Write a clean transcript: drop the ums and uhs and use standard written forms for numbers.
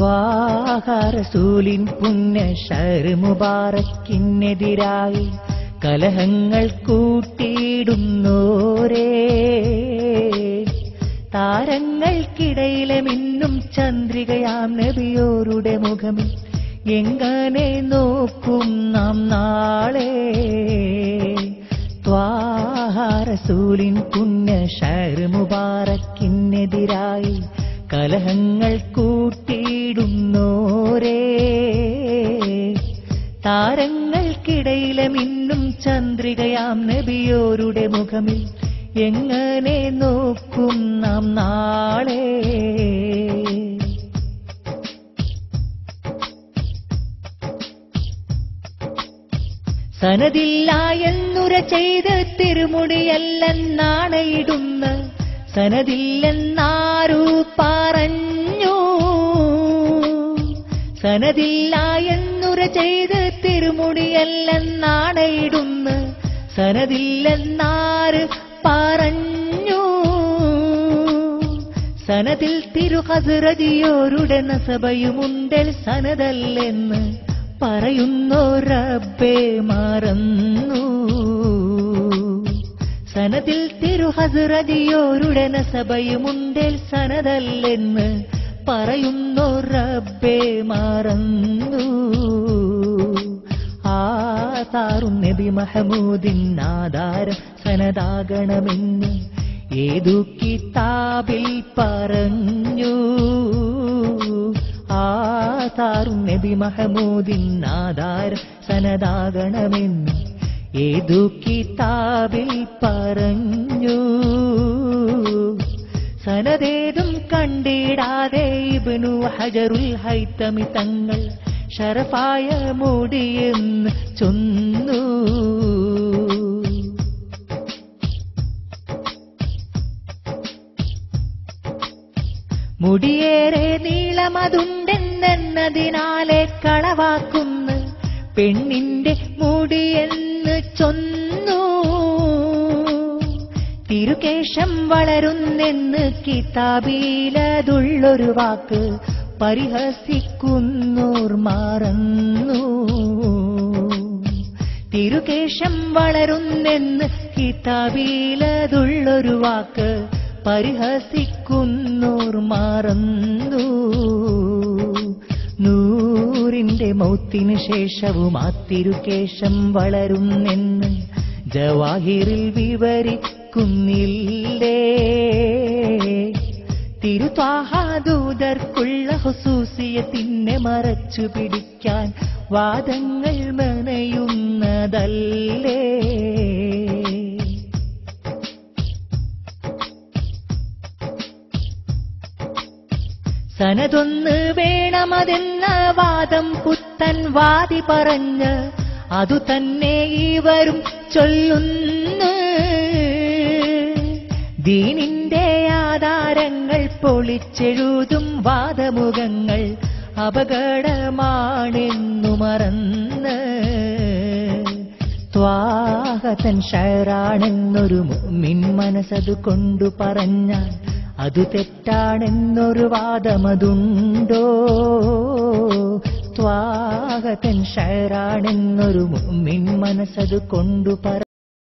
ത്വാഹ റസൂലിൻ പുണ്യ ഷഹർ മുബാറക്കിനെതിരായി കലഹങ്ങൾ കൂട്ടിയിടുന്നോരേ, താരങ്ങൾക്കിടയിലെ മിന്നും ചന്ദ്രികയാം നബിയോരുടെ മുഖമിൽ എങ്ങനെ നോക്കും നാം നാളെ. ത്വാഹ റസൂലിൻ പുണ്യ ഷഹർ മുബാറക്കിനെതിരായി കലഹങ്ങൾ കൂട്ടിയിടുന്നോരേ, താരങ്ങൾക്കിടയിലെ മിന്നും ചന്ദ്രികയാം നബിയോരുടെ മുഖമിൽ എങ്ങനെ നോക്കും നാം നാളെ. സനദില്ല എന്നുര ചെയ്ത് തിരുമുടിയല്ലെന്നാണയിടുന്ന സനദില്ലെന്നാരു പറഞ്ഞു. സനദില്ല എന്നുര ചെയ്ത് തിരുമുടിയല്ലെന്നാണയിടുന്ന സനദില്ലെന്നാര് പറഞ്ഞു. സനദിൽ തിരു ഹസ്രജിയോരുടെ നസബയുമുണ്ടൽ സനദല്ലെന്ന് പറയുന്നോ റബ്ബേ മറന്നു. സനദിൽ തിരു ഹസ്രജിയോരുടെ നസബയുമുണ്ടൽ സനദല്ലെന്ന് പറയുന്നോ റബ്ബേ മറന്നു. ആതാറും നബി മഹമൂദിൻ ആധാരം സനദാകണമെന്ന് ഏതു കിതാബിൽ പറഞ്ഞു. ആതാറും നബി മഹമൂദിൻ ആധാരം സനദാകണമെന്ന് ഏതു കിതാബിൽ പറഞ്ഞു. സനദേതും കണ്ടിടാതെ ഇബ്നു ഹജറുൽ ഹൈതമി തങ്ങൾ ഷറഫായ മുടിയെന്ന് ചൊന്നു. മുടിയേറെ നീളമതുണ്ടെന്നതിനാലെ കളവാക്കുന്നു പെണ്ണിന്റെ മുടിയെന്ന് ചൊന്നു. തിരുകേശം വളരുന്നെന്ന് കിതാബിലതുള്ളൊരു വാക്ക് പരിഹസിക്കുന്നോർ മറന്നു. തിരുകേശം വളരുന്നെന്ന് കിതാബിലതുള്ളൊരു വാക്ക് പരിഹസിക്കുന്നോർ മറന്നു. നൂറിന്റെ മൗത്തിനു ശേഷവും ആ തിരുകേശം വളരുന്നെന്ന് ജവാഹിറിൽ വിവരിക്കുന്നില്ലേ. തിരുത്വാഹാദൂതർക്കുള്ള ഹുസൂസിയത്തിനെ മറച്ചു പിടിക്കാൻ വാദങ്ങൾ മെനയുന്നതല്ലേ. സനതൊന്ന് വേണമതെന്ന വാദം പുത്തൻ വാദി പറഞ്ഞ് അതു തന്നെ ഇവരും ചൊല്ലുന്നു. ദീനിന്റെ ആധാരങ്ങൾ പൊളിച്ചെഴുതും വാദമുഖങ്ങൾ അപകടമാണെന്നു മറന്ന്. ത്വാഹതൻ ഷഹറാണെന്നൊരു മുഅ്മിൻ മനസ്സതു കൊണ്ടു പറഞ്ഞാൽ അതു തെറ്റാണെന്നൊരു വാദമതുണ്ടോ. ത്വാഹതൻ ഷഹറാണെന്നൊരു മുഅ്മിൻ മനസ്സതു കൊണ്ടു